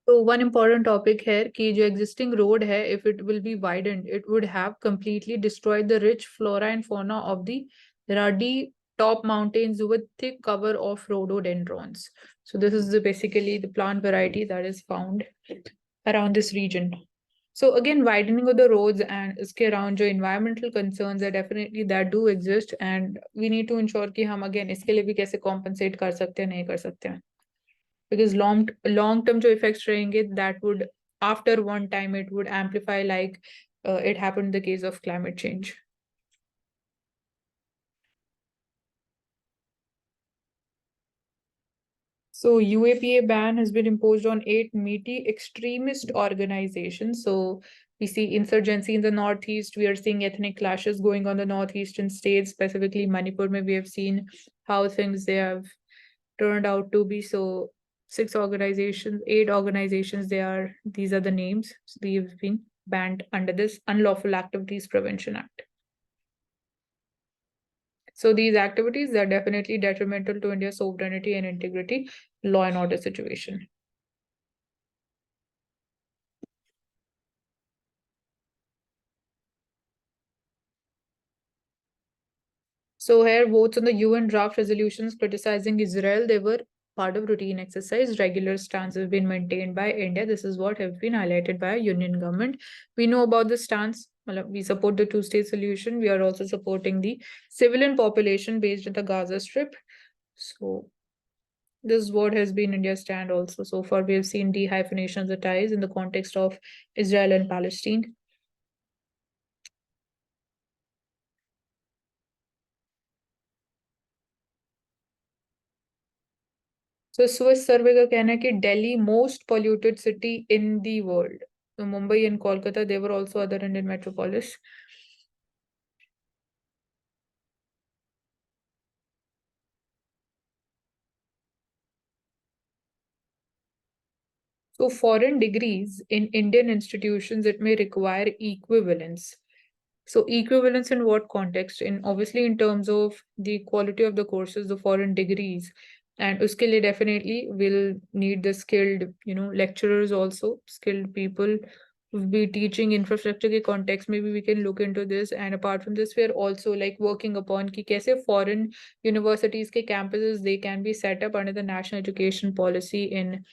So one important topic here कि जो existing road है, if it will be widened, it would have completely destroyed the rich flora and fauna of the Radi top mountains with thick cover of rhododendrons. So this is basically the plant variety that is found around this region. So again, widening of the roads and इसके around जो environmental concerns are definitely that do exist, and we need to ensure कि हम again इसके लिए भी कैसे compensate कर सकते हैं, नहीं कर सकते हैं. Because long term जो effects रहेंगे, that would after one time it would amplify like it happened in the case of climate change. So UAPA ban has been imposed on 8 meaty extremist organizations. So we see insurgency in the Northeast. We are seeing ethnic clashes going on the Northeastern states, specifically Manipur. We have seen how things they have turned out to be. So 8 organizations, these are the names. So they've been banned under this Unlawful Activities Prevention Act. So these activities are definitely detrimental to India's sovereignty and integrity, law and order situation. So here, votes on the UN draft resolutions criticizing Israel, they were part of routine exercise. Regular stance has been maintained by India. This is what have been highlighted by union government. We know about the stance. We support the two-state solution. We are also supporting the civilian population based in the Gaza Strip. So this is what has been India's stand also. So far, we have seen dehyphenation of the ties in the context of Israel and Palestine. So Swiss survey का कहना है कि Delhi most polluted city in the world. So Mumbai and Kolkata, they were also other Indian metropolis. So foreign degrees in Indian institutions, it may require equivalence. So equivalence in what context? In obviously in terms of the quality of the courses, the foreign degrees, and uske liye definitely will need the skilled, lecturers also, skilled people who be teaching infrastructure ke context. Maybe we can look into this. And apart from this, we are also like working upon ki kaise foreign universities ke campuses they can be set up under the national education policy in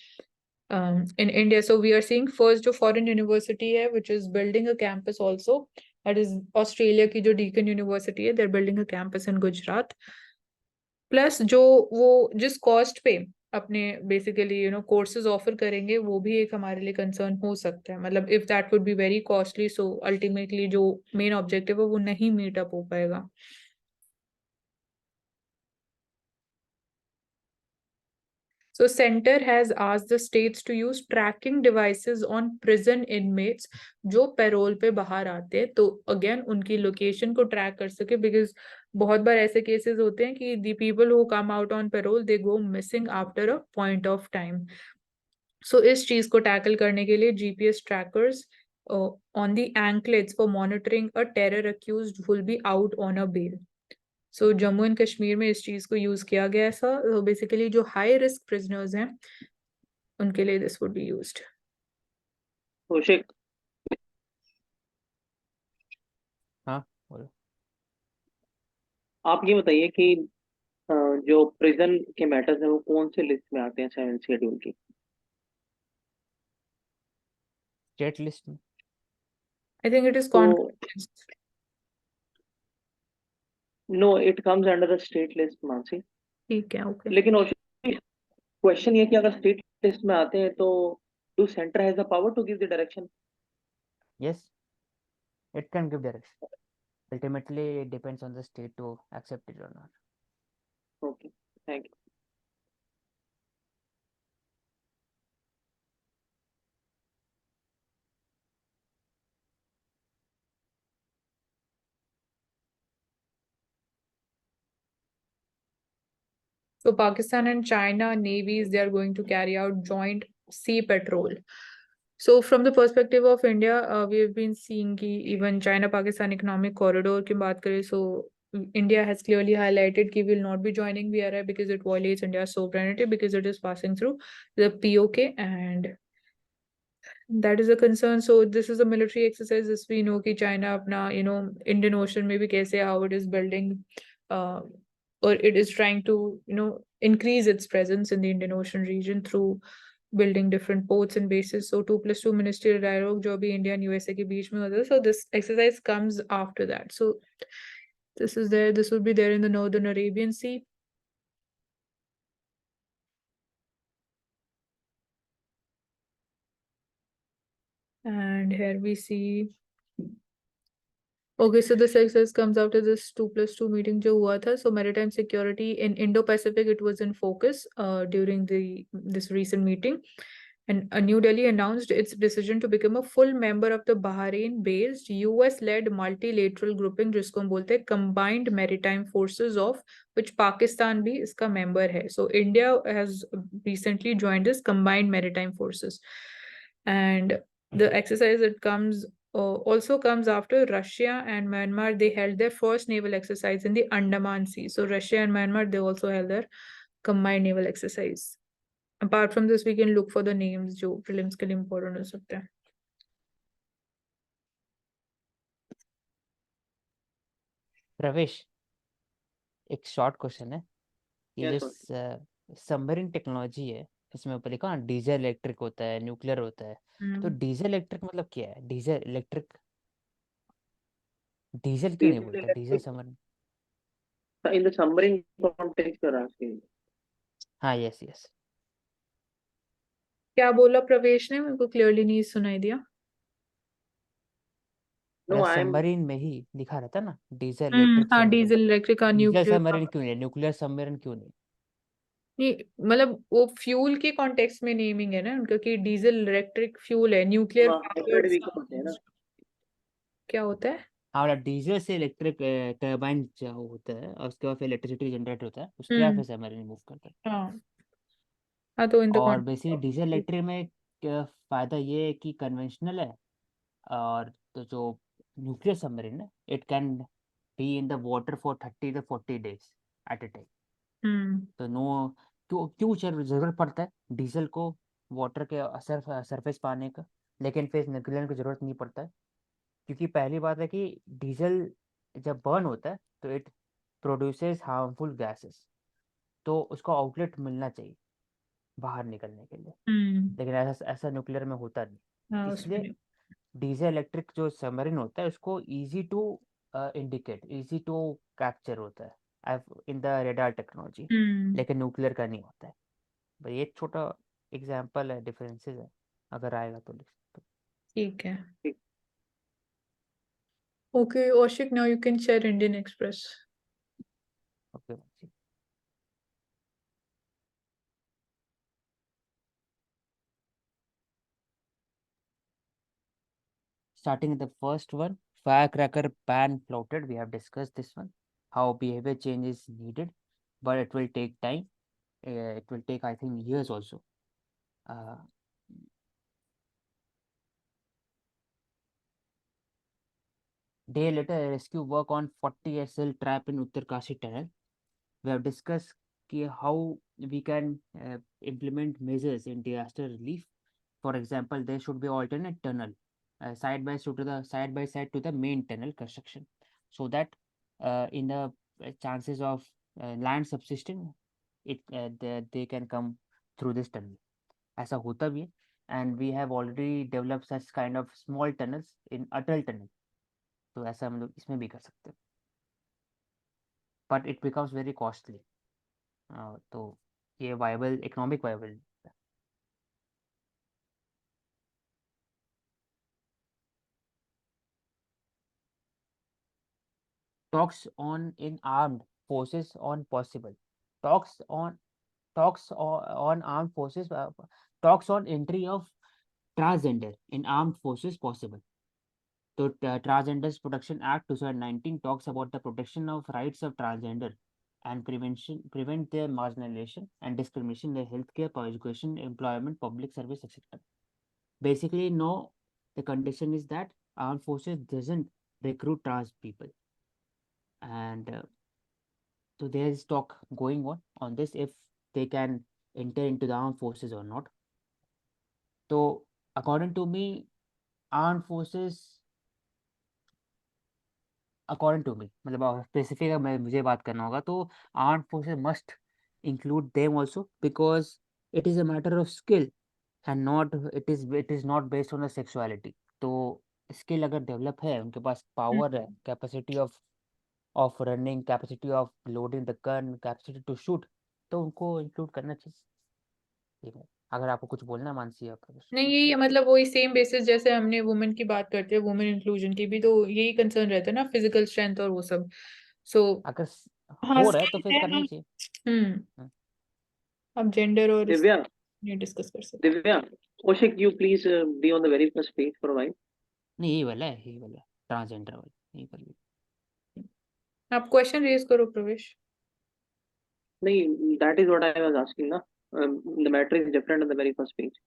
India. So we are seeing first जो foreign university है, which is building a campus also. That is Australia की जो Deakin University है, they're building a campus in Gujarat. Plus जो वो जिस cost पे अपने basically courses offer करेंगे, वो भी एक हमारे लिए concern हो सकता है. मतलब if that would be very costly, so ultimately जो main objective है वो नहीं meet up हो पाएगा. So center has asked the states to use tracking devices on prison inmates जो पैरोल पे बाहर आते हैं, तो again उनकी लोकेशन को ट्रैक कर सके, because बहुत बार ऐसे केसेस होते हैं कि the people who come out on parole they go missing after a point of time. So इस चीज को टैकल करने के लिए GPS trackers on the anklets for monitoring a terror accused will be out on a bail. So Jammu and Kashmir में इस चीज को यूज किया गया ऐसा. बेसिकली जो हाई रिस्क प्रिजनर्स हैं उनके लिए this would be used. Kaushik, हाँ बोलो. आप ये बताइए कि जो प्रिजन के मैटर्स हैं वो कौन से लिस्ट में आते हैं 7th शेड्यूल की? स्टेट लिस्ट में. आई थिंक इट इज तो no, it comes under the state list Mansi. ठीक है, ओके. लेकिन क्वेश्चन ये कि अगर स्टेट लिस्ट में आते हैं तो do centre has the power to give the direction? Yes, it can give direction. Ultimately, it depends on the state to accept it or not. Okay, thank you. So Pakistan and China navies, they are going to carry out joint sea patrol. So from the perspective of India, we have been seeing ki even China-Pakistan economic corridor की बात करें, so India has clearly highlighted कि will not be joining BRI because it violates India's sovereignty, because it is passing through the POK, and That is a concern. So this is a military exercise. As we know कि China अपना Indian Ocean में भी कैसे how it is building, uh, or it is trying to increase its presence in the Indian Ocean region through building different ports and bases. So 2+2 ministerial dialogue जो अभी India and USA के बीच में होता है. So this exercise comes after that. So this is there. This will be there in the Northern Arabian Sea. And here we see. Okay, so this exercise comes after this 2+2 meeting जो हुआ था. So maritime security in Indo-Pacific, it was in focus during this recent meeting. And New Delhi announced its decision to become a full member of the Bahrain-based US-led multilateral grouping जिसको हम बोलते हैं Combined Maritime Forces of which Pakistan भी इसका member है. So India has recently joined this Combined Maritime Forces. And the exercise that comes also comes after Russia and Myanmar. They held their first naval exercise in the Andaman Sea. So Russia and Myanmar, they also held their combined naval exercise. Apart from this, we can look for the names जो prelims के लिए important हो सकते हैं. प्रवेश, एक short question है. ये Yes, जो sir. सबमरीन टेक्नोलॉजी है, इसमें ऊपर लिखा ना डीजल इलेक्ट्रिक होता है, न्यूक्लियर होता है. तो डीजल इलेक्ट्रिक मतलब क्या है? डीजल इलेक्ट्रिक, डीजल क्यों नहीं Diesel बोलता diesel electric submarine? in the submarine context you're asking. हाँ, यस यस. क्या बोला प्रवेश ने? मेरे को क्लियरली नहीं सुनाई दिया. No, मतलब I'm सबमरीन में ही लिखा रहता ना डीजल इलेक्ट्रिक हाँ, सबमरीन. डीजल इलेक्ट्रिक का डीजल न्यूक्लियर सबमरीन क्यों नहीं? न्यूक्लियर सबमरीन क्यों नहीं? नहीं, मतलब वो फ्यूल के कॉन्टेक्स्ट में नेमिंग है ना उनका कि डीजल इलेक्ट्रिक फ्यूल है. न्यूक्लियर hybrid vehicle होते हैं ना. क्या होता है? हाँ, मतलब डीजल से इलेक्ट्रिक टर्बाइन जो होता है और उसके बाद फिर इलेक्ट्रिसिटी जनरेट होता है, उसके बाद फिर सबमरीन मूव करता है. हाँ हाँ, तो इन द और बेसिकली डीजल इलेक्ट्रिक में फ़ायदा ये है कि कन्वेंशनल है. और तो जो न्यूक्लियर सबमरीन है, it can be in the water for 30 to 40 days at a time. तो नो, क्यों क्यों जरूरत पड़ता है डीजल को वाटर के सरफेस पाने का, लेकिन फिर न्यूक्लियर की जरूरत नहीं पड़ता है. क्योंकि पहली बात है कि डीजल जब बर्न होता है तो इट प्रोड्यूसेस हार्मफुल गैसेस, तो उसको आउटलेट मिलना चाहिए बाहर निकलने के लिए. लेकिन ऐसा ऐसा न्यूक्लियर में होता नहीं. हाँ इसलिए उसमें. डीजल इलेक्ट्रिक जो सबमरीन होता है उसको easy to indicate, easy to capture होता है इन द रेडार टेक्नोलॉजी, लेकिन न्यूक्लियर का नहीं होता है. भाई एक छोटा एग्जांपल है, डिफरेंसेस है, अगर आएगा तो लिख सकते ठीक है. Okay, Oshik, now you can share Indian Express. हो. Okay. Starting with the first one, firecracker ban floated. We have discussed this one, how behavior change is needed, but it will take time. It will take, I think, years also. Day later, rescue work on 40 SL trap in Uttarkashi tunnel. We have discussed how we can implement measures in disaster relief. For example, there should be alternate tunnel side by side to the main tunnel construction, so that in the chances of land subsiding, they can come through this tunnel. ऐसा होता भी है, and we have already developed such kind of small tunnels in Atal tunnel. तो ऐसा हम लोग इसमें भी कर सकते हैं, but it becomes very costly. तो ये viable, economic viable. Talks on in armed forces on possible. Talks on armed forces. Talks on entry of transgender in armed forces possible. So Transgenders Protection Act 2019 talks about the protection of rights of transgender and prevent their marginalization and discrimination in healthcare, education, employment, public service, etc. Basically, no, the condition is that armed forces doesn't recruit trans people, and so there is talk going on this, if they can enter into the armed forces or not. So according to me, armed forces, according to me, मतलब specific मैं मुझे बात करना होगा तो armed forces must include them also because it is a matter of skill and not it is not based on the sexuality. तो skill अगर develop है, उनके पास पावर है, capacity of running, capacity of loading the gun, capacity to shoot, तो उनको include करना चाहिए। ठीक है, अगर आपको कुछ बोलना है मानसी आप नहीं, यही है, मतलब वही सेम बेसिस जैसे हमने वुमेन की बात करते हैं, वुमेन इंक्लूजन की भी तो यही कंसर्न रहता है ना, फिजिकल स्ट्रेंथ और वो सब। सो अगर हाँ, हो रहा है तो स्किल फिर है करना हाँ। ही चाहिए। हम्म। अब जेंडर और दिव्या, ये डिस्कस कर सकते Divya, Kaushik, you please be on the very first page for a while. नहीं, यही वाला है, यही वाला ट्रांसजेंडर वाला, यही कर लीजिए। हैं। आप क्वेश्चन रेज करो प्रवेश। नहीं, that is what I was asking ना. The matter is different on the very first page.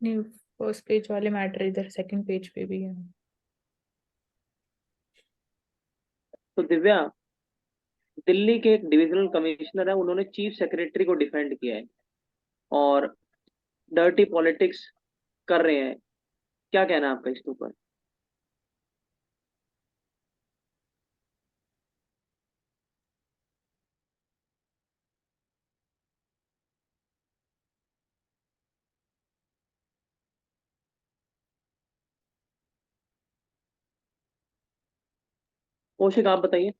नहीं, फर्स्ट पेज वाले मैटर इधर सेकंड पेज पे भी है। तो दिव्या, दिल्ली के एक डिविजनल कमिश्नर है, उन्होंने चीफ सेक्रेटरी को डिफेंड किया है और डर्टी पॉलिटिक्स कर रहे हैं। क्या कहना है आपका इसके ऊपर? कौशिक, आप बताइए।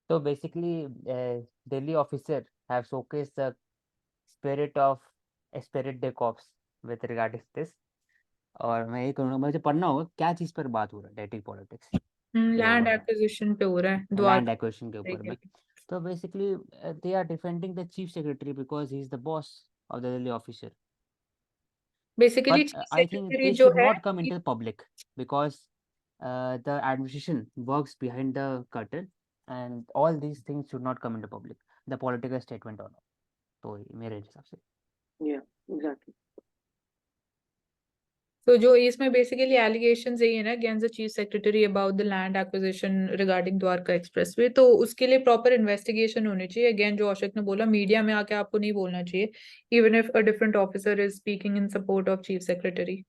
तो basically Delhi officer have showcase the spirit of spirit de corps with regarding this. और मैं ये कहूँगा, मुझे पढ़ना होगा क्या चीज़ पर बात हो रहा है, डेटिंग पॉलिटिक्स, ये लैंड बोल रहा एक्विजिशन पे हो रहा है है लैंड द्वारका एक्विजिशन के ऊपर के में। लिए। तो basically they are defending the chief secretary because he is the boss of the Delhi officer. Basically But chief I think secretary they जो should है, not come into the public because the administration works behind the curtain, and all these things should not come into public, the political statement or not. तो मेरे हिसाब से या exactly. तो जो इसमें बेसिकली एलिगेशंस यही है ना against the chief secretary about the land acquisition regarding Dwarka expressway, तो उसके लिए प्रॉपर इन्वेस्टिगेशन होनी चाहिए। अगेन जो अशोक ने बोला, मीडिया में आके आपको नहीं बोलना चाहिए even if a different officer is speaking in support of chief secretary.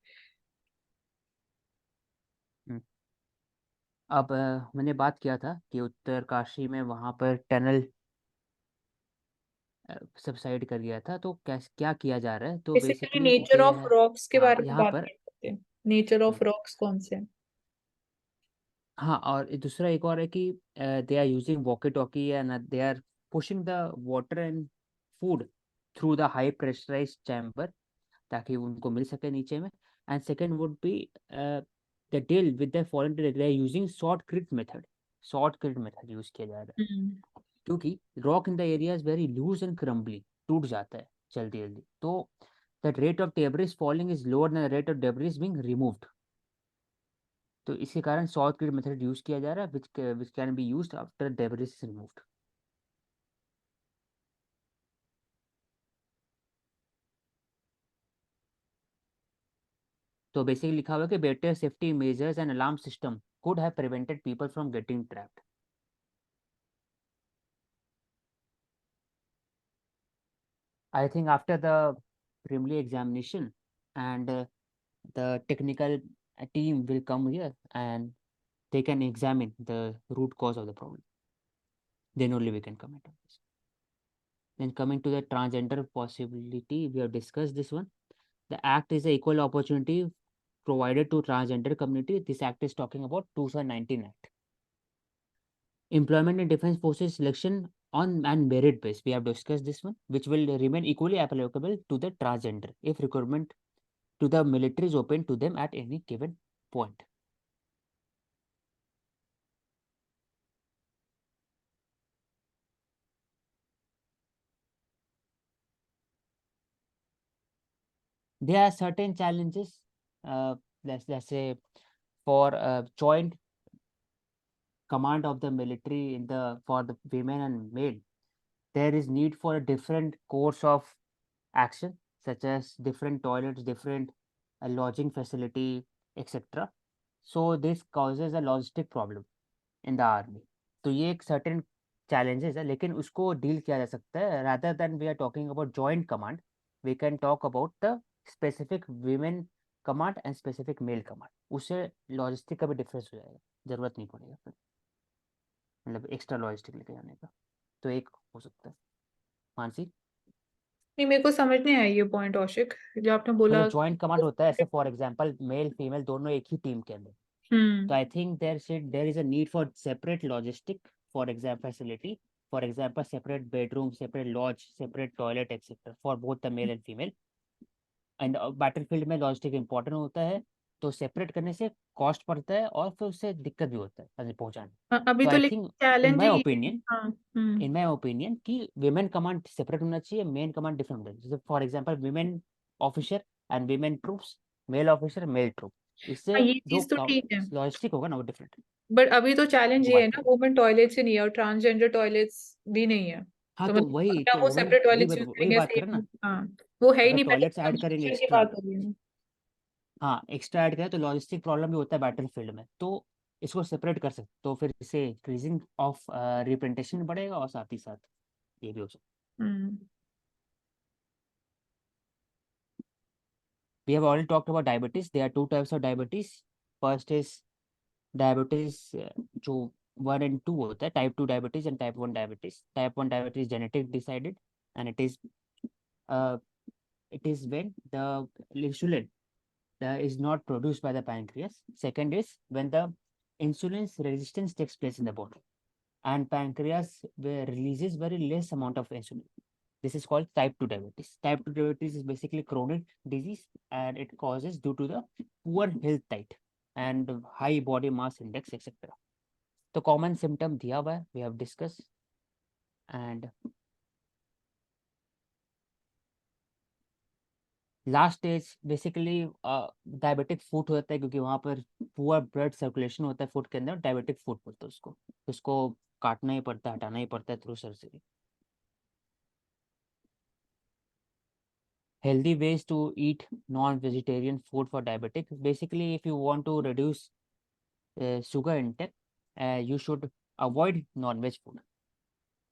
अब मैंने बात किया था कि उत्तरकाशी में वहाँ पर टनल सबसाइड कर गया था, तो क्या किया जा रहा है, तो basically basically nature they of है। रॉक्स के हाँ, बारे में यहाँ बात पर कर सकते हैं, नेचर ऑफ रॉक्स कौन से हैं। हाँ, और दूसरा एक और है कि they are using walkie talkie and they are pushing the water and food through the high pressurise chamber ताकि उनको मिल सके नीचे में। And second would be the deal with the foreign, they are using shotcrete method use किया जा रहा है क्योंकि rock in the area is very loose and crumbly, टूट जाता है जल्दी जल्दी। तो the rate of debris falling is lower than the rate of debris being removed. तो इसी कारण शॉर्ट ग्रिड मेथड यूज किया जा रहा है which can be used after debris is removed. तो बेसिकली लिखा हुआ है कि better safety measures and alarm system could have prevented people from getting trapped. I think after the preliminary examination and the technical team will come here and they can examine the root cause of the problem. Then only we can comment on this. Then coming to the transgender possibility, we have discussed this one. The act is a equal opportunity provided to transgender community. This act is talking about 2019 Act. Employment in defense forces selection on and merit base. We have discussed this one, which will remain equally applicable to the transgender if recruitment to the military is open to them at any given point. There are certain challenges, let's say for joint command of the military in the for the women and male, there is need for a different course of action, such as different toilets, different lodging facility, etc. So this causes a logistic problem in the army. तो ये एक certain challenges है, लेकिन उसको deal किया जा सकता है. rather than we are talking about joint command, we can talk about the specific women command and specific male command. उससे लॉजिस्टिक का भी डिफरेंस हो जाएगा, जरूरत नहीं पड़ेगा फिर मतलब एक्स्ट्रा लॉजिस्टिक लेके जाने का. तो एक हो सकता है. मानसी, नहीं, मेरे को समझ नहीं आया ये पॉइंट औशिक, जो आपने बोला. मतलब जॉइंट कमांड होता है ऐसे, फॉर एग्जांपल मेल फीमेल दोनों एक ही टीम के अंदर. तो I think there is a need for separate logistic, for example facility, for example separate bedroom, separate lodge, separate toilet etcetera for both the male and female. And battlefield में logistic important होता है, तो separate करने से cost पड़ता है और फिर उससे दिक्कत भी होता है पहुंचाने. अभी तो तो आई लेकिन थिंक इन चैलेंज माई ही है. ओपिनियन, हाँ. इन माई ओपिनियन कि विमेन कमांड सेपरेट होना चाहिए, मेन कमांड डिफरेंट होना चाहिए. जैसे for example women officer and women troops, male officer male troop, हाँ, इससे ये जो चीज तो ठीक है. लॉजिस्टिक होगा ना वो डिफरेंट. बट अभी तो चैलेंज वो ये है बात ना, करें. वुमेन टॉयलेट्स ही नहीं है और ट्रांसजेंडर टॉयलेट्स भी नहीं है. हाँ तो तो मतलब वही क्या तो वो वही सेपरेट वही टॉयलेट्स बात यूज वही करेंगे बात करें सेम? ना. हाँ, वो है ही अगर नहीं, पहले टॉयलेट्स ऐड करेंगे कंस्ट्रक्शन की एक्स्ट्रा, बात हो रही है. हाँ एक्स्ट्रा ऐड करें तो लॉजिस्टिक प्रॉब्लम भी होता है बैटल फील्ड में, तो इसको सेपरेट कर सकते, तो फिर इससे इंक्रीजिंग ऑफ रिप्रेजेंटेशन बढ़ेगा और साथ ही साथ ये भी हो सकता हम्म. है. We have already talked about diabetes. There are two types of diabetes. First is diabetes जो 1 and 2 होता है, type 2 diabetes and type 1 diabetes. Type 1 diabetes genetic decided and it is when the insulin is not produced by the pancreas. Second is when the insulin resistance takes place in the body and pancreas releases very less amount of insulin. This is called type 2 diabetes. Type 2 diabetes is basically chronic disease and it causes due to the poor health diet and high body mass index etc. तो common symptom दिया हुआ है, we have discuss. And last stage basically diabetic foot होता है, क्योंकि वहाँ पर poor blood circulation होता है फूट के अंदर, डायबिटिक फूट बोलते हैं उसको. उसको काटना ही पड़ता है, हटाना ही पड़ता है through surgery. Healthy ways to eat non-vegetarian food for diabetic. Basically, if you want to reduce sugar intake, you should avoid non-veg food.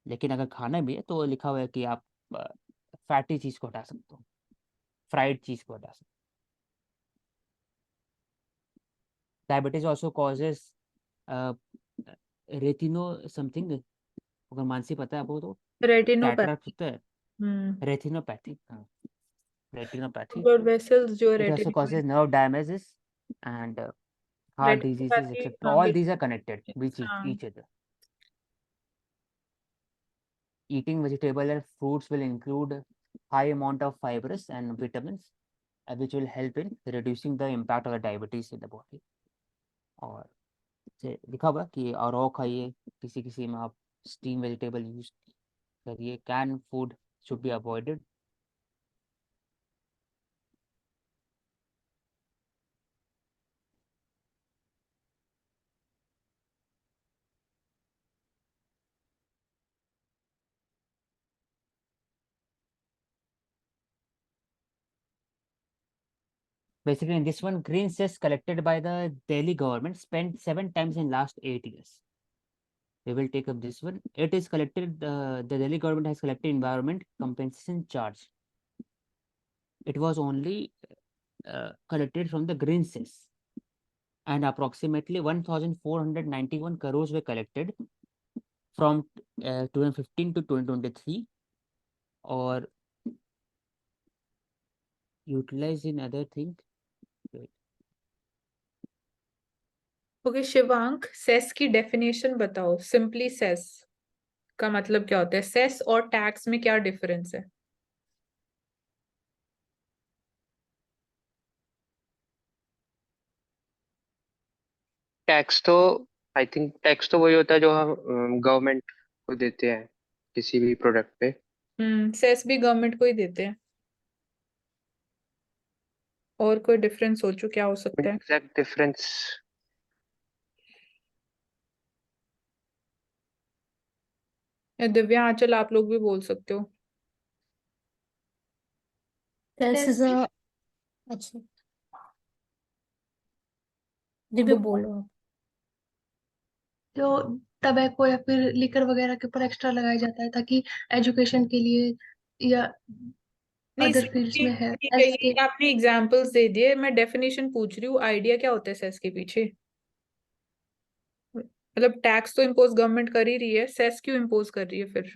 लेकिन अगर खाना भी है तो लिखा हुआ है कि आप फैटी चीज को हटा सकते हो, फ्राइड चीज को हटा सकते हो. डायबिटीज ऑल्सो कॉजेज रेटिनो समथिंग, अगर मानसी पता है आपको तो. Cataract retinopathy. होता है, हम्म. रेटिनोपैथी. हाँ, रेटिनोपैथी. ब्लड वेसल्स जो It also रेटिनो. causes nerve damages and heart diseases, retinopathy, etc. हाँ, All these are connected basically, with हाँ. each other. Eating vegetable and fruits will include high amount of fibers and vitamins, which will help in reducing the impact of the diabetes in the body. और से लिखा हुआ कि और raw खाइए, किसी किसी में आप स्टीम वेजिटेबल यूज करिए. Can food should be avoided. Basically, in this one, green cess collected by the Delhi government spent 7 times in last 8 years. We will take up this one. It is collected, the Delhi government has collected environment compensation charge. It was only collected from the green cess, and approximately 1,491 crores were collected from 2015 to 2023 or utilized in other things. Okay Shivank, cess की definition बताओ. Simply cess का मतलब क्या होता है? Cess और tax में क्या डिफरेंस है? टैक्स तो आई थिंक टैक्स तो वही होता है जो हम गवर्नमेंट को देते हैं किसी भी प्रोडक्ट पे. सेस भी गवर्नमेंट को ही देते हैं. और कोई डिफरेंस सोचो क्या हो सकता है? एग्जैक्ट डिफरेंस या दिव्या, आंचल, आप लोग भी बोल सकते हो. This is a अच्छा दिव्य वो- बोलो आप. तो टबैको या फिर लिकर वगैरह के ऊपर एक्स्ट्रा लगाया जाता है, ताकि एजुकेशन के लिए या नहीं अदर सर, फील्ड्स में है ठीक है, एस के। ये आपने एग्जांपल्स दे दिए, मैं डेफिनेशन पूछ रही हूँ, आइडिया क्या होता है सेस के पीछे? मतलब टैक्स तो इम्पोज गवर्नमेंट कर ही रही है, सेस क्यों इम्पोज कर रही है फिर?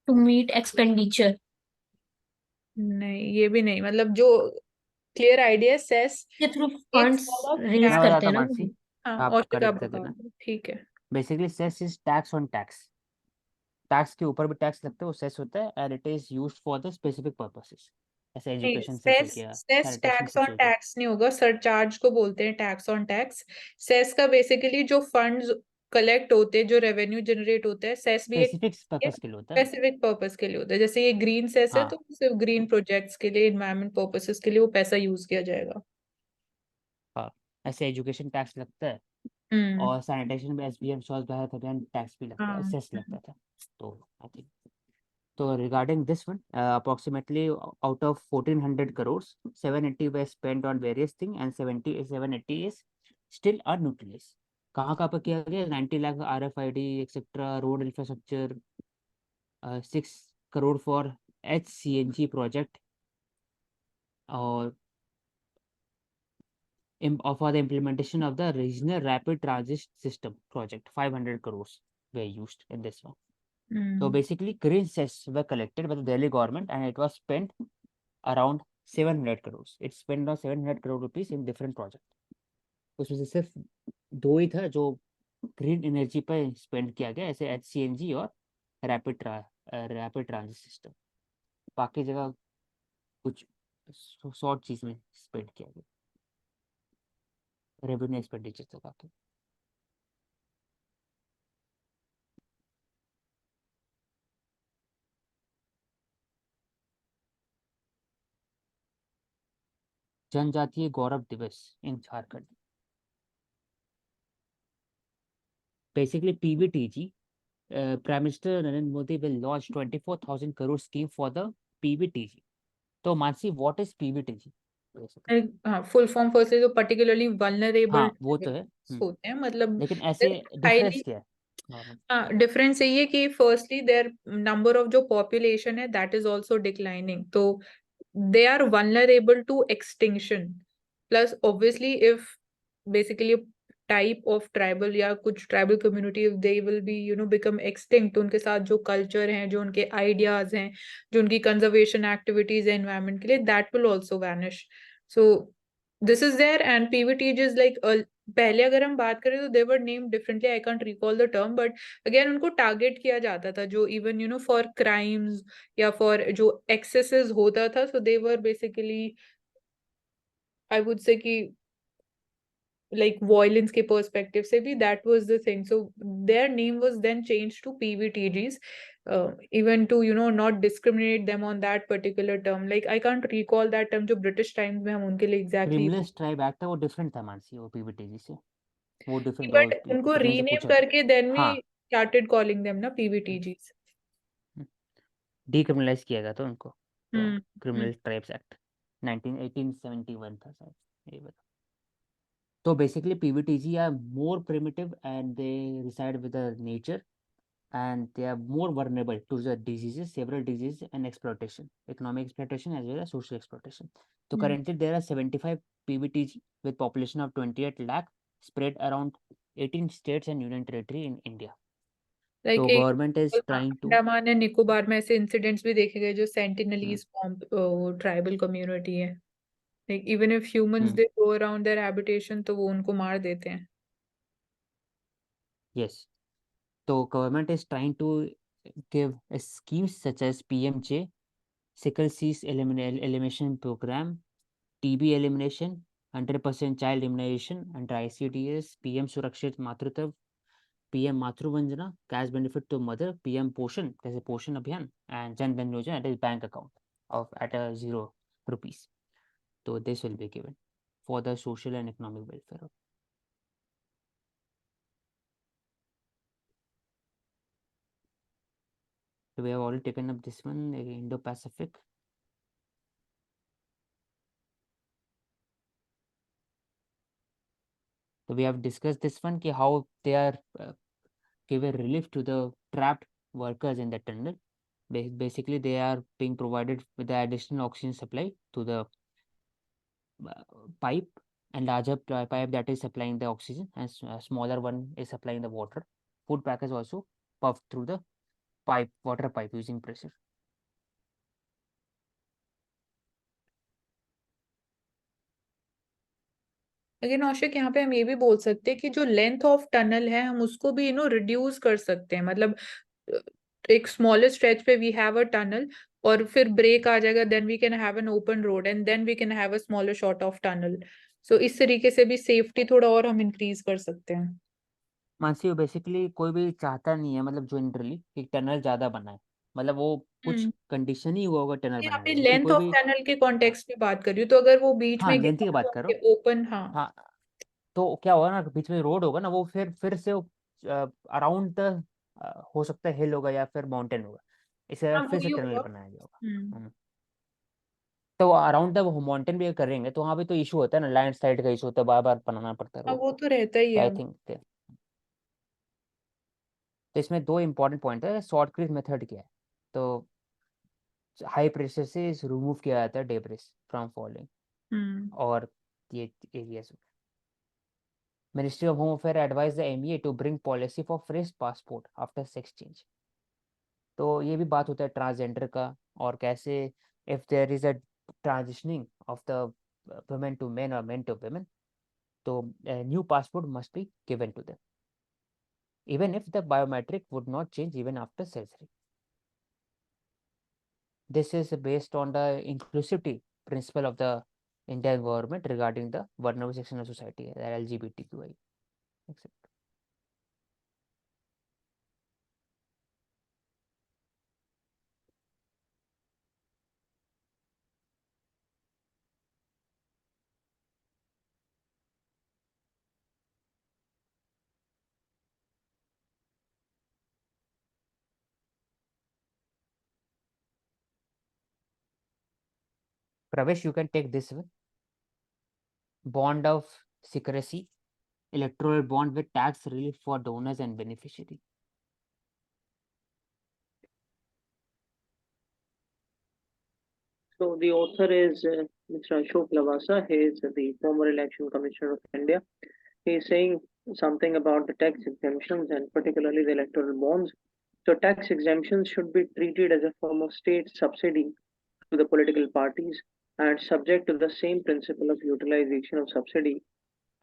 To meet expenditure. नहीं, ये भी नहीं, मतलब जो क्लियर आइडिया है, सेस के थ्रू एक फंड्स फॉर्म ऑफ रेज मैं टैक्स। करते बताता हैं हूँ ना मानसी, वो। हाँ, आप और आप करेक्ट कर बता देना। दो, ठीक है। Basically cess is tax on tax. Tax के ऊपर भी टैक्स लगता है, वो सेस होता है, and it is used for the specific purposes. ऐसे नहीं, एजुकेशन सेस हो सेस गया, cess sanitation tax cess on हो गया। टैक्स नहीं होगा, सरचार्ज को बोलते हैं टैक्स ऑन टैक्स। सेस का बेसिकली जो फंड्स कलेक्ट होते हैं, जो रेवेन्यू जनरेट होता है, सेस भी एक स्पेसिफिक पर्पस के लिए होता है। स्पेसिफिक पर्पस के लिए होता है। जैसे ये ग्रीन सेस है, हाँ तो सिर्फ ग्रीन प्रोजेक्ट्स के लिए, इन्वायरमेंट पर्पसेस के लिए वो पैसा यूज किया जाएगा। हाँ, ऐसे एजुकेशन टैक्स लगता है, हम्म। और सैनिटेशन में एसबीएम स्वच्छ भारत अभियान टैक्स भी लगता है, हाँ। सेस लगता था। तो आई थिंक, तो regarding this one, approximately out of 1400 crores, 780 were spent on various things and 780 is still unutilized. कहाँ कहाँ पर किया गया? 90 lakh RFID etcetera, road infrastructure, 6 crore for HCNG project, और for the implementation of the regional rapid transit system project, 500 crores were used in this one. So hmm. basically green cess were collected by the Delhi government and it was spent around 700 crores. It spent on 700 crore rupees in different projects. उसमें से सिर्फ दो ही था जो green energy पर spend किया गया, ऐसे HCNG और रैपिड ट्रांजिट सिस्टम। बाकी जगह कुछ शॉर्ट चीज में स्पेंड किया गया, रेवेन्यू एक्सपेंडिचर तक आके। Janjatiya Gaurav Divas in Jharkhand, basically PBTG, Prime Minister Narendra Modi will launch 24,000 crore scheme for the PBTG. तो Mansi, what is PBTG? Basically. हाँ, फुल फॉर्म फर्स्टली तो पर्टिकुलरली वल्नरेबल हाँ वो तो है, होते हैं, मतलब लेकिन ऐसे डिफरेंस हाईली। क्या है नॉर्मल? हाँ, डिफरेंस यही है कि फर्स्टली देयर नंबर ऑफ जो पॉपुलेशन है दैट इज आल्सो डिक्लाइनिंग, तो they are vulnerable to extinction. Plus obviously if basically a type of tribal या कुछ tribal community, if they will be become extinct, तो उनके साथ जो culture हैं, जो उनके ideas हैं, जो उनकी conservation activities है environment के लिए, that will also vanish. So this is there, and PVT is like पहले अगर हम बात करें तो they were named differently, I can't recall the term, but again उनको टारगेट किया जाता था, जो इवन फॉर क्राइम्स या फॉर जो एक्सेसेस होता था, सो दे were basically, I would say कि लाइक वॉयलेंस के पर्सपेक्टिव से भी that was the thing, so their name was then change to PVTGs, even to not discriminate them on that particular term. Like I can't recall that term जो British times में हम उनके लिए exactly criminals tribe act है, वो different था मानसी, वो PBTG से वो डिफरेंट, बट उनको किसी से रीनेम पूछा था। करके देन वी हाँ, स्टार्टेड कॉलिंग देम ना PVTGs. डीक्रिमिनलाइज किया गया था उनको, तो हम्म। क्रिमिनल ट्राइब्स एक्ट 1871 था शायद, ये बता। तो basically PBTG are more primitive and they reside with the nature, and they are more vulnerable to the diseases, several diseases and exploitation, economic exploitation as well as social exploitation. So currently there are 75 PBTG with population of 28 lakh spread around 18 states and union territory in India. Like So एक government is trying to, Andaman and Nicobar में ऐसे incidents भी देखे गए जो Sentinelese tribal community है, like even if humans they go around their habitation तो वो उनको मार देते हैं. yes, so government is trying to give schemes such as PMJ, sickle disease elimination program, TB elimination, 100% child immunization under ICDS, PM Surakshit Matritva, PM Matruvandana, cash benefit to mother, PM Poshan जैसे Poshan Abhiyan, and Jan Dhan Yojana at bank account of at 0 rupees. तो this will be given for the social and economic welfare. So we have already taken up this one, Indo-Pacific. So we have discussed this one, ki how they are giving relief to the trapped workers in the tunnel. Basically, they are being provided with the additional oxygen supply to the pipe, and larger pipe that is supplying the oxygen, and smaller one is supplying the water. Food package also puffed through the pipe, water pipe using pressure. लेकिन औशिक यहाँ पे हम ये भी बोल सकते हैं कि जो लेंथ ऑफ टनल है हम उसको भी रिड्यूस कर सकते हैं, मतलब एक स्मॉलर स्ट्रेच पे वी हैव अ टनल और फिर ब्रेक आ जाएगा, then we can have an open road and then we can have a smaller short of tunnel. So इस तरीके से भी सेफ्टी थोड़ा और हम इंक्रीज कर सकते हैं. मानसी, बेसिकली कोई भी चाहता नहीं है, मतलब जनरली कि टनल ज्यादा बनाए, मतलब वो कुछ कंडीशन ही हुआ होगा टनल यहाँ पे बनाने का, कि लेंथ कोई ऑफ भी। टनल के कॉन्टेक्स्ट में बात कर रही हूँ, तो अगर वो बीच हाँ, में लेंथ की बात करो। ओपन, हाँ हाँ, तो क्या होगा ना, बीच में रोड होगा ना, वो फिर से अराउंड हो सकता है हिल होगा या फिर माउंटेन होगा, इसे हाँ फिर से वही टनल होगा. बनाया गया होगा। तो अराउंड द माउंटेन भी करेंगे तो वहाँ भी तो इशू होता है ना, लैंड स्लाइड का इशू होता है, बार बार बनाना पड़ता है हाँ रोड वो को। तो रहता ही तो है. आई थिंक तो इसमें दो इंपॉर्टेंट पॉइंट है, शॉर्टकट मेथड क्या है। तो हाई प्रेशर से रिमूव किया जाता है डेब्रिस फ्रॉम फॉलिंग और ये areas. Ministry of Home Affairs advised the MEA to bring policy for fresh passport after sex change. तो ये भी बात होता है ट्रांसजेंडर का, और कैसे if there is a transitioning of the women to men or men to women, तो new passport must be given to them even if the biometric would not change even after surgery. This is based on the inclusivity principle of the Indian government regarding the vulnerable section of society, the LGBTQI, etc. Pravesh, you can take this one. Bond of secrecy, electoral bond with tax relief for donors and beneficiary. So the author is Mr. Ashok Lavasa. He is the former Election Commissioner of India. He is saying something about the tax exemptions and particularly the electoral bonds. So tax exemptions should be treated as a form of state subsidy to the political parties and subject to the same principle of utilization of subsidy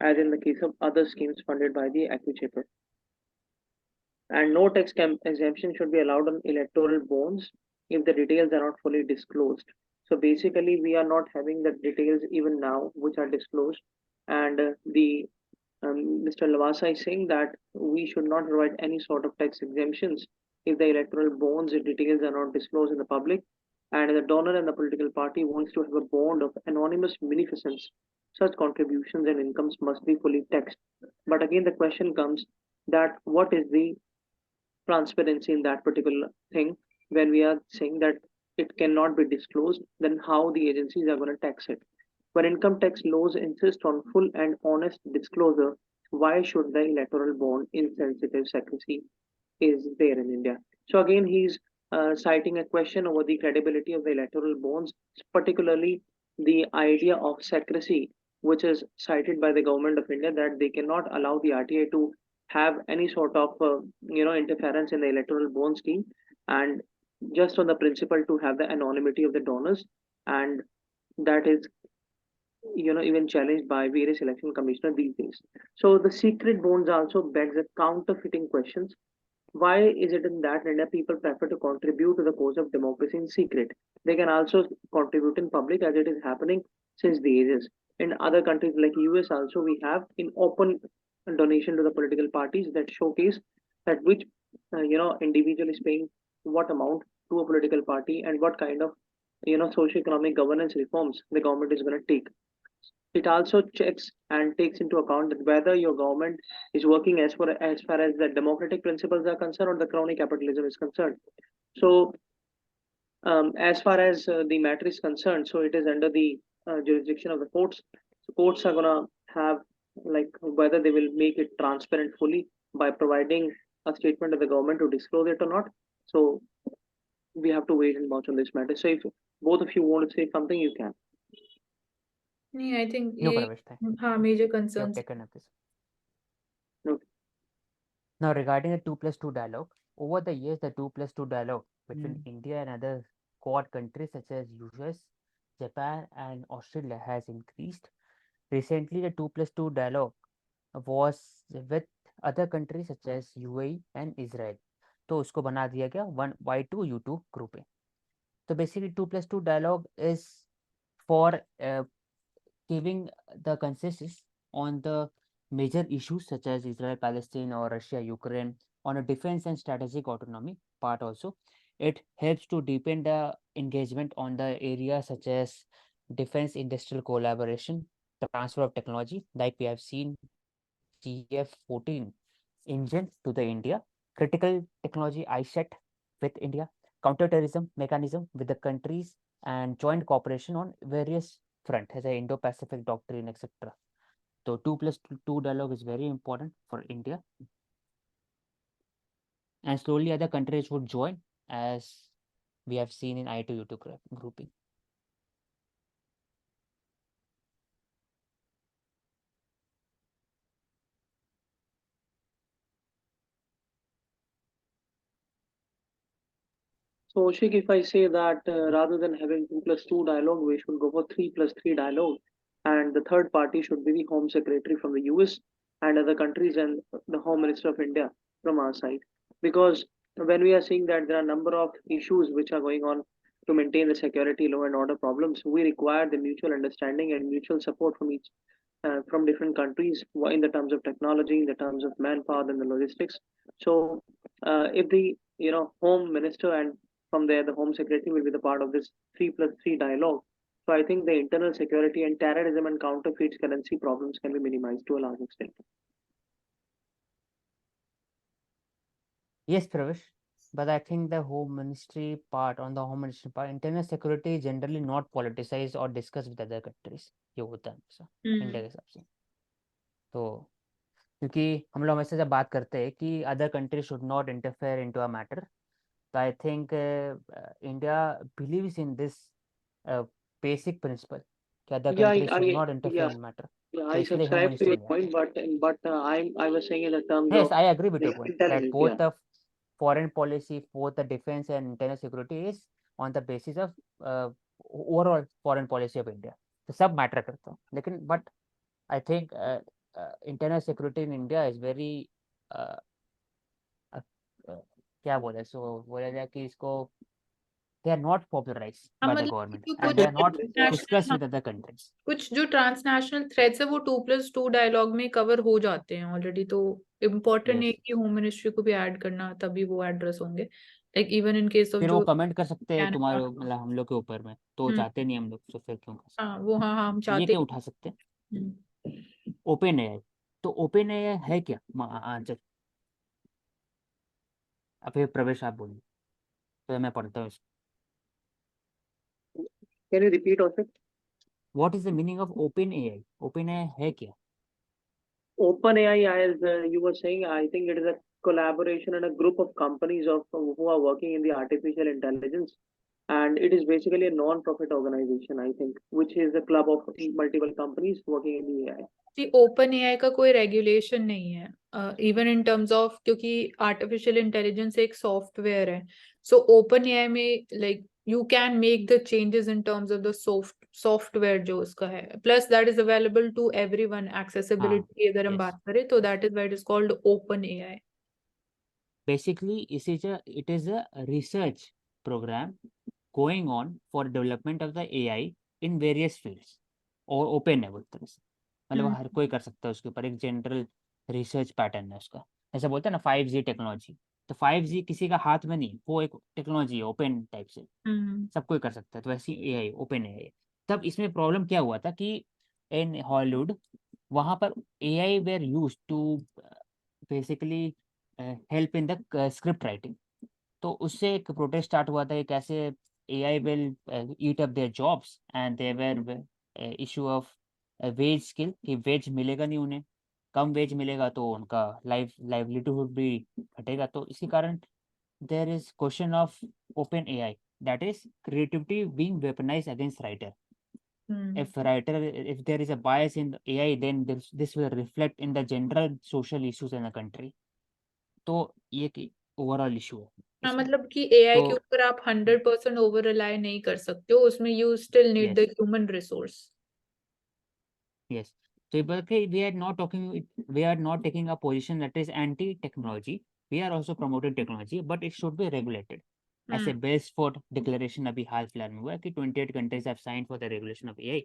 as in the case of other schemes funded by the acquisitor. And no tax exemption should be allowed on electoral bonds if the details are not fully disclosed. So basically, we are not having the details even now which are disclosed, and the Mr. Lavasa is saying that we should not provide any sort of tax exemptions if the electoral bonds details are not disclosed in the public, and the donor and the political party wants to have a bond of anonymous beneficence. Such contributions and incomes must be fully taxed. But again, the question comes that what is the transparency in that particular thing? When we are saying that it cannot be disclosed, then how the agencies are going to tax it? When income tax laws insist on full and honest disclosure, why should the electoral bond insensitive secrecy is there in India? So again, he's citing a question over the credibility of the electoral bonds, particularly the idea of secrecy, which is cited by the government of India, that they cannot allow the RTI to have any sort of interference in the electoral bond scheme, and just on the principle to have the anonymity of the donors, and that is even challenged by various election commissioners these days. So the secret bonds also begs a counterfeiting questions. Why is it in that India people prefer to contribute to the cause of democracy in secret? They can also contribute in public as it is happening since the ages. In other countries like US also we have in open donation to the political parties that showcase that which individual is paying what amount to a political party and what kind of socio-economic governance reforms the government is going to take. It also checks and takes into account that whether your government is working as far as the democratic principles are concerned or the crony capitalism is concerned. So as far as the matter is concerned, so it is under the jurisdiction of the courts. So courts are gonna have like whether they will make it transparent fully by providing a statement to the government to disclose it or not. So we have to wait and watch on this matter. So if both of you want to say something, you can. नहीं, I think No, ये Pravesh, thank you. हाँ major You have concerns. taken up this. Okay. Now, regarding the 2+2 dialogue, over the years, the 2+2 dialogue between Hmm. India and other Quad countries such as US, Japan, and Australia has increased. Recently, the 2+2 dialogue was with other countries such as UAE and Israel. तो उसको बना दिया गया Y2 U2 grouping. So basically 2+2 dialogue is for giving the consensus on the major issues such as Israel, Palestine, or Russia, Ukraine, on a defense and strategic autonomy part also. It helps to deepen the engagement on the areas such as defense industrial collaboration, transfer of technology, like we have seen CF-14 engine to the India, critical technology ISET with India, counterterrorism mechanism with the countries, and joint cooperation on various front as a Indo-Pacific doctrine, etc. So 2+2 dialogue is very important for India, and slowly other countries would join, as we have seen in I2U2 grouping. So, Oshik, if I say that rather than having 2+2 dialogue, we should go for 3+3 dialogue, and the third party should be the Home Secretary from the US and other countries, and the Home Minister of India from our side. Because when we are seeing that there are a number of issues which are going on to maintain the security, law and order problems, we require the mutual understanding and mutual support from each from different countries in the terms of technology, in the terms of manpower and the logistics. So, if the Home Minister and from there the Home Secretary will be the part of this 3+3 dialogue. So I think the internal security and terrorism and counterfeit currency problems can be minimized to a large extent. Yes, Pravesh, but I think the Home Ministry part, internal security is generally not politicized or discussed with other countries. ये होता है हमेशा India के हिसाब से. तो क्योंकि हम लोग हमेशा जब बात करते हैं कि other country should not interfere into a matter, तो I think India believes in this basic principle कि other Yeah, country should not yeah, interfere in matter. yeah. तो I इसलिए home subscribe to ministry your में point, but I was saying in the terms yes, of I agree with your point that intelligence. both Yeah. the foreign policy, both the defense and internal security is on the basis of overall foreign policy of India. तो सब matter करता है, लेकिन but I think internal security in India is very क्या बोले, सो बोला जाए कि इसको they are not popularized हाँ by the मतलब government जो and कुछ they are not transnational discussed with other countries. कुछ जो ट्रांसनेशनल थ्रेड्स है वो 2+2 डायलॉग में कवर हो जाते हैं ऑलरेडी. तो इम्पोर्टेंट है Yes, कि होम मिनिस्ट्री को भी ऐड करना, तभी वो एड्रेस होंगे. Like even in case of फिर वो जो कमेंट कर सकते हैं तुम्हारे कैनेडा. मतलब हम लोग के ऊपर में, तो चाहते नहीं हम लोग, तो फिर क्यों कर सकते हाँ वो हाँ हाँ हम हैं? ये चाहते क्या उठा सकते हैं. हैं. ओपन एआई, तो ओपन एआई है क्या आंसर? अब फिर प्रवेश आप बोलिए, तो मैं पढ़ता हूँ. Can you repeat also? What is the meaning of open AI? Open AI है क्या? OpenAI, as you were saying, I think it is a collaboration and a group of companies who are working in the artificial intelligence, and it is basically a non-profit organization, I think, which is a club of multiple companies working in the AI. कि OpenAI का कोई regulation नहीं है even in terms of, क्योंकि artificial intelligence एक software है. So OpenAI में like you can make the changes in terms of the software जो उसका है, plus that is available to everyone. Accessibility की अगर हम yes. बात करें तो that is why it is called OpenAI. Basically, it is a research program going on for development of the AI in various fields, और open है वो तरह से, मतलब हर कोई कर सकता है उसके ऊपर. एक जनरल रिसर्च पैटर्न है उसका. ऐसा बोलते हैं ना 5G टेक्नोलॉजी, तो 5G किसी का हाथ में नहीं, वो एक टेक्नोलॉजी है ओपन टाइप से, सब कोई कर सकता है. तो वैसी AI ओपन AI. तब इसमें प्रॉब्लम क्या हुआ था कि इन हॉलीवुड वहाँ पर AI were use to basically help in the script writing. तो उससे एक प्रोटेस्ट स्टार्ट हुआ था कि कैसे AI will eat up their jobs, and they were issue of wage skill कि वेज मिलेगा नहीं उन्हें, कम वेज मिलेगा तो उनका लाइवलीहुड भी घटेगा। तो इसी कारण there is question of open AI, that is creativity being weaponized against writer. If there is a bias in AI, then this will reflect in the general social issues in the country. तो ये एक overall issue है हाँ, इसमें। मतलब कि AI के तो ऊपर आप 100% ओवर रिलाई नहीं कर सकते हो, उसमें you still need the yes, human resource. yes. So okay, we are not taking a position that is anti-technology. We are also promoting technology, but it should be regulated. ऐसे बेल्सफोर्ड declaration अभी हाल फिलहाल में हुआ है कि 28 countries have signed for the regulation of AI,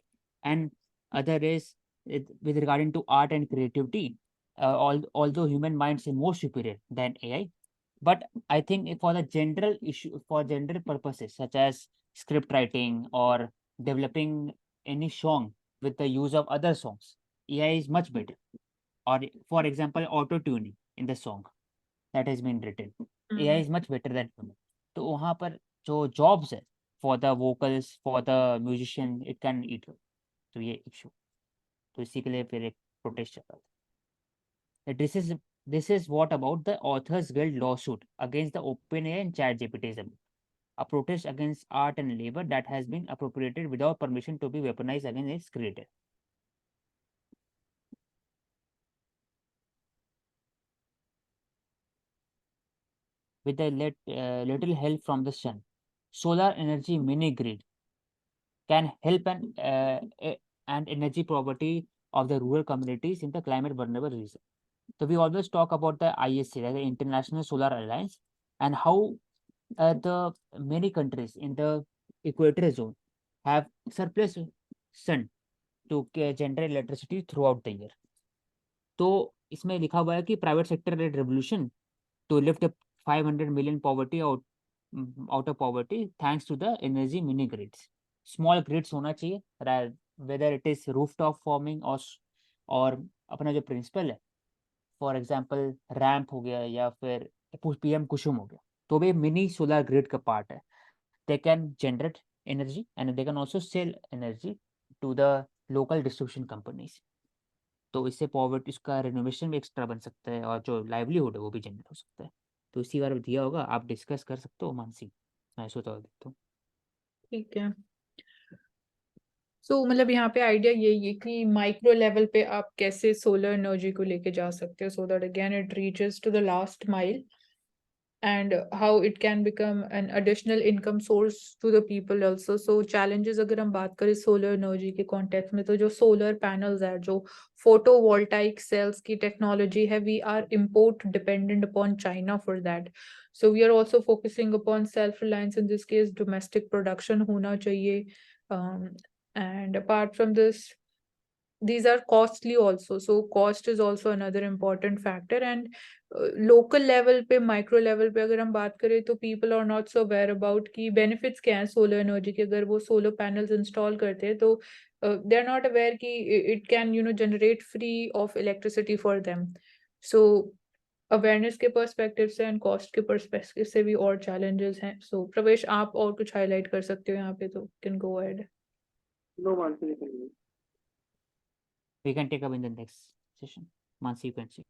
and other is with regarding to art and creativity, although human minds are more superior than AI, but I think for the general issue, for general purposes such as script writing or developing any song with the use of other songs, AI is much better. Or for example, auto tuning in the song that has been written, AI is much better than human. तो वहाँ पर जो jobs है for the vocals for the musician it can eat. तो ये issue, तो इसी के लिए फिर एक प्रोटेस्ट चल रहा था। This is what about the Authors Guild lawsuit against the OpenAI and ChatGPT. A protest against art and labor that has been appropriated without permission to be weaponized against its creator. With a little help from the sun, solar energy mini grid can help and energy poverty of the rural communities in the climate vulnerable region. So we always talk about the ISC, the International Solar Alliance, and how the many countries in the equator zone have surplus sun to generate electricity throughout the year. तो इसमें लिखा हुआ है कि private sector led revolution to lift up 500 million poverty out of poverty thanks to the energy mini grids. Small grids होना चाहिए, whether it is rooftop farming और अपना जो प्रिंसिपल है, फॉर एग्जांपल रैम्प हो गया या फिर पीएम कुसुम हो गया, तो भी मिनी सोलर ग्रिड का पार्ट है. They can generate energy and they can also sell energy to the local distribution companies. तो इससे पॉवर्टी, इसका रेनोवेशन भी एक्स्ट्रा बन सकता है और जो लाइवलीहुड है वो भी जनरेट हो सकता है. तो इसी बारे में दिया होगा, आप डिस्कस कर सकते हो मानसी, मैं ऐसा तो देखता हूँ. ठीक है. सो मतलब यहाँ पे आइडिया यही है कि माइक्रो लेवल पे आप कैसे सोलर एनर्जी को लेके जा सकते हो so that again it reaches to the last mile and how it can become an additional income source to the people also. So challenges अगर हम बात करें सोलर एनर्जी के कॉन्टेक्स्ट में, तो जो सोलर पैनल्स है, जो फोटोवोल्टाइक सेल्स की टेक्नोलॉजी है, we are import dependent upon China for that. So we are also focusing upon self reliance, in this case domestic production होना चाहिए. And apart from this, these are costly also, so cost is also another important factor. And local level पे, micro level पे अगर हम बात करें तो people are not so aware about कि benefits क्या हैं solar energy के. अगर वो solar panels install करते हैं तो they are not aware कि it can generate free of electricity for them. So awareness के perspective से and cost के perspective से भी और challenges हैं. So प्रवेश, आप और कुछ highlight कर सकते हो यहाँ पे, तो can go ahead. No, Mansi, you can. We can take up in the next session. Mansi, you can see.